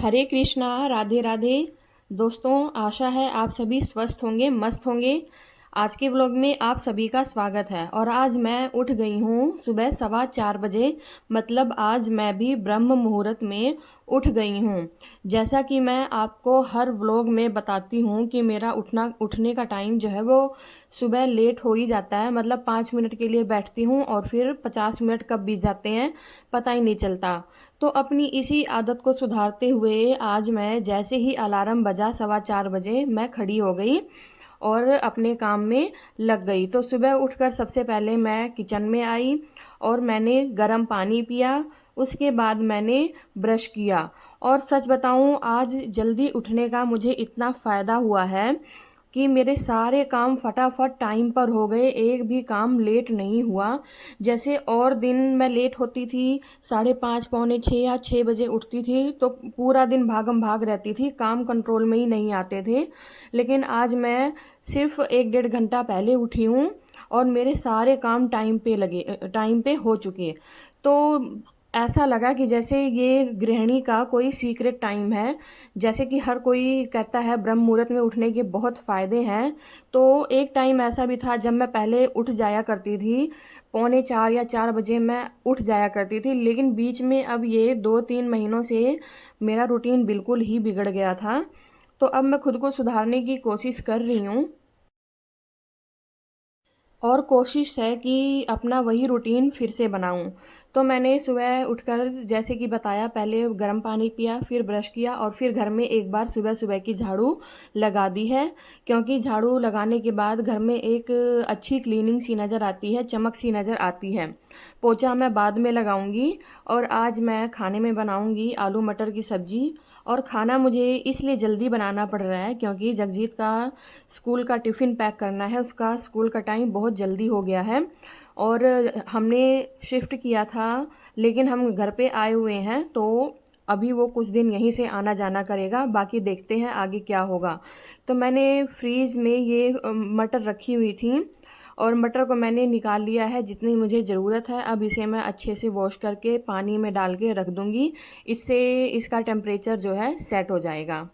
हरे कृष्णा, राधे राधे। दोस्तों, आशा है आप सभी स्वस्थ होंगे, मस्त होंगे। आज के व्लॉग में आप सभी का स्वागत है। और आज मैं उठ गई हूँ सुबह 4:15 बजे। मतलब आज मैं भी ब्रह्म मुहूर्त में उठ गई हूँ। जैसा कि मैं आपको हर व्लॉग में बताती हूँ कि मेरा उठने का टाइम जो है वो सुबह लेट हो ही जाता है। मतलब 5 मिनट के लिए बैठती हूँ और फिर 50 मिनट कब बीत जाते हैं पता ही नहीं चलता। तो अपनी इसी आदत को सुधारते हुए आज मैं जैसे ही अलार्म बजा 4:15 बजे मैं खड़ी हो गई और अपने काम में लग गई। तो सुबह उठकर सबसे पहले मैं किचन में आई और मैंने गर्म पानी पिया। उसके बाद मैंने ब्रश किया। और सच बताऊं, आज जल्दी उठने का मुझे इतना फ़ायदा हुआ है कि मेरे सारे काम फटाफट टाइम पर हो गए, एक भी काम लेट नहीं हुआ। जैसे और दिन मैं लेट होती थी, 5:30 पौने 6 या 6 बजे उठती थी तो पूरा दिन भागम भाग रहती थी, काम कंट्रोल में ही नहीं आते थे। लेकिन आज मैं सिर्फ 1 डेढ़ घंटा पहले उठी हूँ और मेरे सारे काम टाइम पे हो चुके। तो ऐसा लगा कि जैसे ये गृहिणी का कोई सीक्रेट टाइम है। जैसे कि हर कोई कहता है ब्रह्म मुहूर्त में उठने के बहुत फ़ायदे हैं। तो एक टाइम ऐसा भी था जब मैं पहले उठ जाया करती थी, पौने 4 या 4 बजे मैं उठ जाया करती थी। लेकिन बीच में अब ये 2-3 महीनों से मेरा रूटीन बिल्कुल ही बिगड़ गया था। तो अब मैं खुद को सुधारने की कोशिश कर रही हूँ और कोशिश है कि अपना वही रूटीन फिर से बनाऊं। तो मैंने सुबह उठकर जैसे कि बताया, पहले गर्म पानी पिया, फिर ब्रश किया और फिर घर में एक बार सुबह सुबह की झाड़ू लगा दी है। क्योंकि झाड़ू लगाने के बाद घर में एक अच्छी क्लीनिंग सी नज़र आती है, चमक सी नज़र आती है। पोछा मैं बाद में लगाऊंगी। और आज मैं खाने में बनाऊंगी आलू मटर की सब्जी। और खाना मुझे इसलिए जल्दी बनाना पड़ रहा है क्योंकि जगजीत का स्कूल का टिफ़िन पैक करना है, उसका स्कूल का टाइम बहुत जल्दी हो गया है। और हमने शिफ्ट किया था, लेकिन हम घर पे आए हुए हैं तो अभी वो कुछ दिन यहीं से आना जाना करेगा। बाकी देखते हैं आगे क्या होगा। तो मैंने फ्रीज में ये मटर रखी हुई थी और मटर को मैंने निकाल लिया है जितनी मुझे ज़रूरत है। अब इसे मैं अच्छे से वॉश करके पानी में डाल के रख दूँगी। इससे इसका टेम्परेचर जो है सेट हो जाएगा।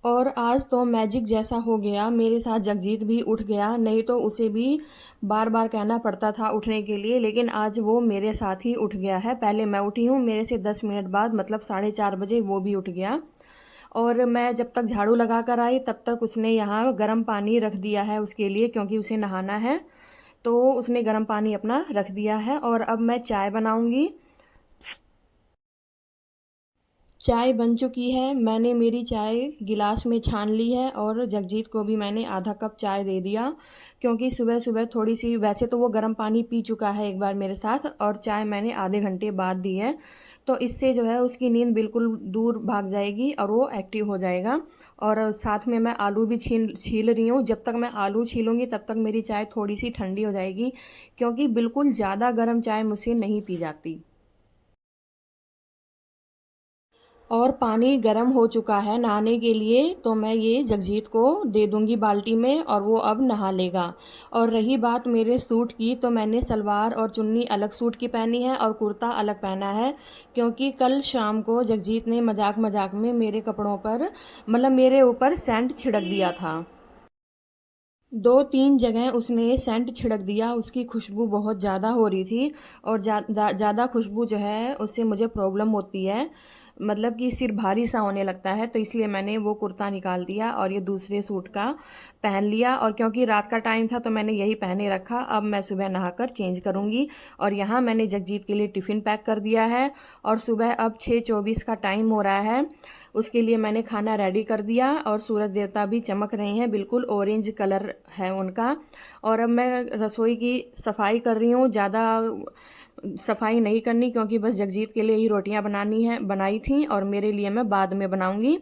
और आज तो मैजिक जैसा हो गया, मेरे साथ जगजीत भी उठ गया। नहीं तो उसे भी बार बार कहना पड़ता था उठने के लिए, लेकिन आज वो मेरे साथ ही उठ गया है। पहले मैं उठी हूँ, मेरे से 10 मिनट बाद मतलब 4:30 बजे वो भी उठ गया। और मैं जब तक झाड़ू लगा कर आई तब तक उसने यहाँ गर्म पानी रख दिया है उसके लिए, क्योंकि उसे नहाना है। तो उसने गर्म पानी अपना रख दिया है और अब मैं चाय बनाऊँगी। चाय बन चुकी है, मैंने मेरी चाय गिलास में छान ली है और जगजीत को भी मैंने आधा कप चाय दे दिया। क्योंकि सुबह सुबह थोड़ी सी, वैसे तो वो गर्म पानी पी चुका है एक बार मेरे साथ, और चाय मैंने आधे घंटे बाद दी है। तो इससे जो है उसकी नींद बिल्कुल दूर भाग जाएगी और वो एक्टिव हो जाएगा। और साथ में मैं आलू भी छील रही हूँ। जब तक मैं आलू छीलूँगी तब तक मेरी चाय थोड़ी सी ठंडी हो जाएगी, क्योंकि बिल्कुल ज़्यादा गर्म चाय मुझसे नहीं पी जाती। और पानी गर्म हो चुका है नहाने के लिए, तो मैं ये जगजीत को दे दूंगी बाल्टी में और वो अब नहा लेगा। और रही बात मेरे सूट की, तो मैंने सलवार और चुन्नी अलग सूट की पहनी है और कुर्ता अलग पहना है। क्योंकि कल शाम को जगजीत ने मजाक मजाक में मेरे कपड़ों पर, मतलब मेरे ऊपर सेंट छिड़क दिया था। 2-3 जगह उसने सेंट छिड़क दिया। उसकी खुशबू बहुत ज़्यादा हो रही थी और ज़्यादा खुशबू जो है उससे मुझे प्रॉब्लम होती है, मतलब कि सिर भारी सा होने लगता है। तो इसलिए मैंने वो कुर्ता निकाल दिया और ये दूसरे सूट का पहन लिया। और क्योंकि रात का टाइम था तो मैंने यही पहने रखा। अब मैं सुबह नहाकर चेंज करूँगी। और यहाँ मैंने जगजीत के लिए टिफ़िन पैक कर दिया है और सुबह अब 6:24 का टाइम हो रहा है। उसके लिए मैंने खाना रेडी कर दिया और सूरज देवता भी चमक रहे हैं, बिल्कुल ऑरेंज कलर है उनका। और अब मैं रसोई की सफाई कर रही हूँ। ज़्यादा सफाई नहीं करनी, क्योंकि बस जगजीत के लिए ही रोटियां बनाई थी और मेरे लिए मैं बाद में बनाऊंगी।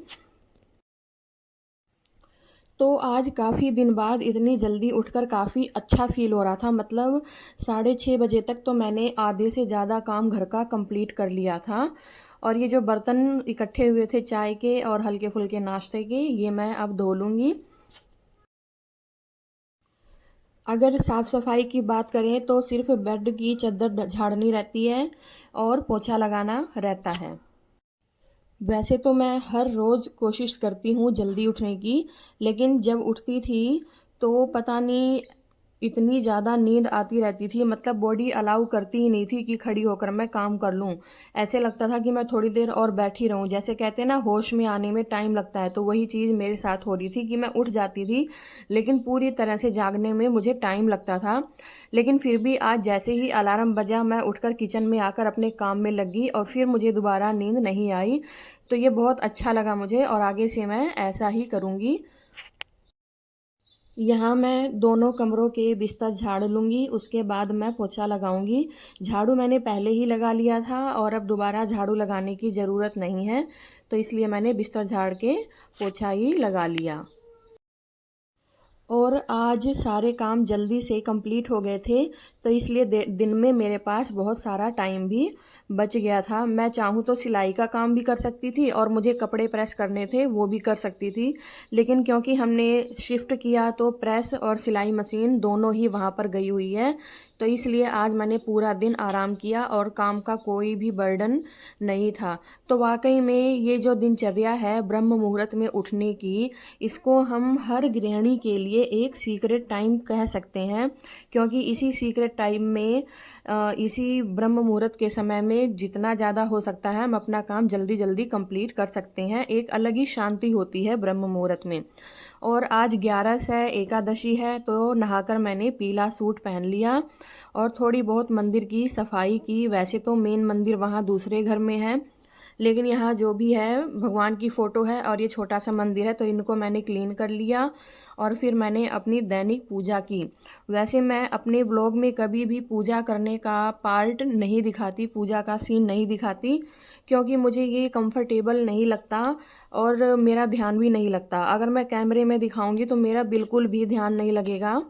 तो आज काफ़ी दिन बाद इतनी जल्दी उठकर काफ़ी अच्छा फील हो रहा था। मतलब 6:30 बजे तक तो मैंने आधे से ज़्यादा काम घर का कंप्लीट कर लिया था। और ये जो बर्तन इकट्ठे हुए थे चाय के और हल्के फुल्के नाश्ते के, ये मैं अब धो लूँगी। अगर साफ़ सफाई की बात करें तो सिर्फ बेड की चादर झाड़नी रहती है और पोछा लगाना रहता है। वैसे तो मैं हर रोज़ कोशिश करती हूँ जल्दी उठने की, लेकिन जब उठती थी तो पता नहीं इतनी ज़्यादा नींद आती रहती थी, मतलब बॉडी अलाउ करती ही नहीं थी कि खड़ी होकर मैं काम कर लूँ। ऐसे लगता था कि मैं थोड़ी देर और बैठी रहूँ, जैसे कहते हैं ना होश में आने में टाइम लगता है, तो वही चीज़ मेरे साथ हो रही थी कि मैं उठ जाती थी, लेकिन पूरी तरह से जागने में मुझे टाइम लगता था। लेकिन फिर भी आज जैसे ही अलार्म बजा मैं उठकर किचन में आकर अपने काम में लगी और फिर मुझे दोबारा नींद नहीं आई। तो ये बहुत अच्छा लगा मुझे और आगे से मैं ऐसा ही करूँगी। यहाँ मैं दोनों कमरों के बिस्तर झाड़ लूँगी, उसके बाद मैं पोछा लगाऊँगी। झाड़ू मैंने पहले ही लगा लिया था और अब दोबारा झाड़ू लगाने की ज़रूरत नहीं है, तो इसलिए मैंने बिस्तर झाड़ के पोछा ही लगा लिया। और आज सारे काम जल्दी से कंप्लीट हो गए थे, तो इसलिए दिन में मेरे पास बहुत सारा टाइम भी बच गया था। मैं चाहूँ तो सिलाई का काम भी कर सकती थी और मुझे कपड़े प्रेस करने थे वो भी कर सकती थी, लेकिन क्योंकि हमने शिफ्ट किया तो प्रेस और सिलाई मशीन दोनों ही वहाँ पर गई हुई है, तो इसलिए आज मैंने पूरा दिन आराम किया और काम का कोई भी बर्डन नहीं था। तो वाकई में ये जो दिनचर्या है ब्रह्म मुहूर्त में उठने की, इसको हम हर गृहिणी के लिए एक सीक्रेट टाइम कह सकते हैं, क्योंकि इसी सीक्रेट टाइम में इसी ब्रह्म मुहूर्त के समय में जितना ज़्यादा हो सकता है हम अपना काम जल्दी जल्दी कंप्लीट कर सकते हैं। एक अलग ही शांति होती है ब्रह्म मुहूर्त में। और आज 11 है, एकादशी है, तो नहाकर मैंने पीला सूट पहन लिया और थोड़ी बहुत मंदिर की सफाई की। वैसे तो मेन मंदिर वहाँ दूसरे घर में है, लेकिन यहाँ जो भी है भगवान की फ़ोटो है और ये छोटा सा मंदिर है, तो इनको मैंने क्लीन कर लिया और फिर मैंने अपनी दैनिक पूजा की। वैसे मैं अपने व्लॉग में कभी भी पूजा करने का पार्ट नहीं दिखाती, पूजा का सीन नहीं दिखाती, क्योंकि मुझे ये कंफर्टेबल नहीं लगता और मेरा ध्यान भी नहीं लगता। अगर मैं कैमरे में दिखाऊंगी तो मेरा बिल्कुल भी ध्यान नहीं लगेगा,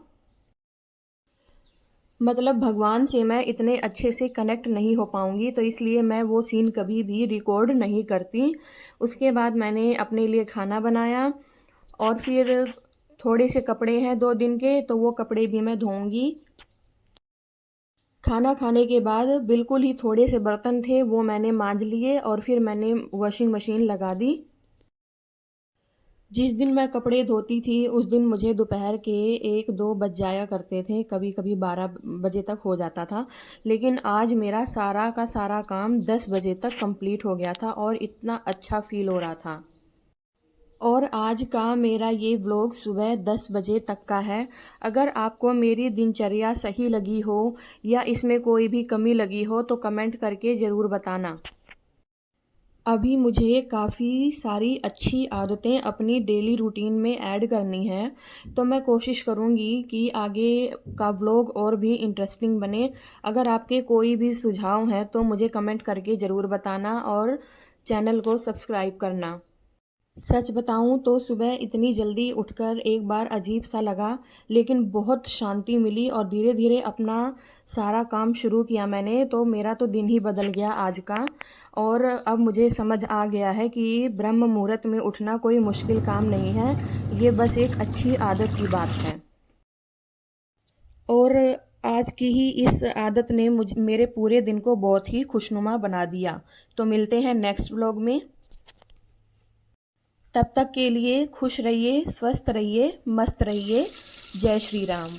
मतलब भगवान से मैं इतने अच्छे से कनेक्ट नहीं हो पाऊँगी, तो इसलिए मैं वो सीन कभी भी रिकॉर्ड नहीं करती। उसके बाद मैंने अपने लिए खाना बनाया और फिर थोड़े से कपड़े हैं 2 दिन के, तो वो कपड़े भी मैं धोऊँगी। खाना खाने के बाद बिल्कुल ही थोड़े से बर्तन थे वो मैंने मांज लिए और फिर मैंने वॉशिंग मशीन लगा दी। जिस दिन मैं कपड़े धोती थी उस दिन मुझे दोपहर के 1-2 बज जाया करते थे, कभी कभी 12 बजे तक हो जाता था, लेकिन आज मेरा सारा का सारा काम 10 बजे तक कंप्लीट हो गया था और इतना अच्छा फील हो रहा था। और आज का मेरा ये व्लॉग सुबह 10 बजे तक का है। अगर आपको मेरी दिनचर्या सही लगी हो या इसमें कोई भी कमी लगी हो तो कमेंट करके ज़रूर बताना। अभी मुझे काफ़ी सारी अच्छी आदतें अपनी डेली रूटीन में ऐड करनी है, तो मैं कोशिश करूँगी कि आगे का व्लॉग और भी इंटरेस्टिंग बने। अगर आपके कोई भी सुझाव हैं तो मुझे कमेंट करके ज़रूर बताना और चैनल को सब्सक्राइब करना। सच बताऊं तो सुबह इतनी जल्दी उठकर एक बार अजीब सा लगा, लेकिन बहुत शांति मिली और धीरे धीरे अपना सारा काम शुरू किया मैंने, तो मेरा तो दिन ही बदल गया आज का। और अब मुझे समझ आ गया है कि ब्रह्म मुहूर्त में उठना कोई मुश्किल काम नहीं है, ये बस एक अच्छी आदत की बात है। और आज की ही इस आदत ने मेरे पूरे दिन को बहुत ही खुशनुमा बना दिया। तो मिलते हैं नेक्स्ट व्लॉग में। तब तक के लिए खुश रहिए, स्वस्थ रहिए, मस्त रहिए। जय श्री राम।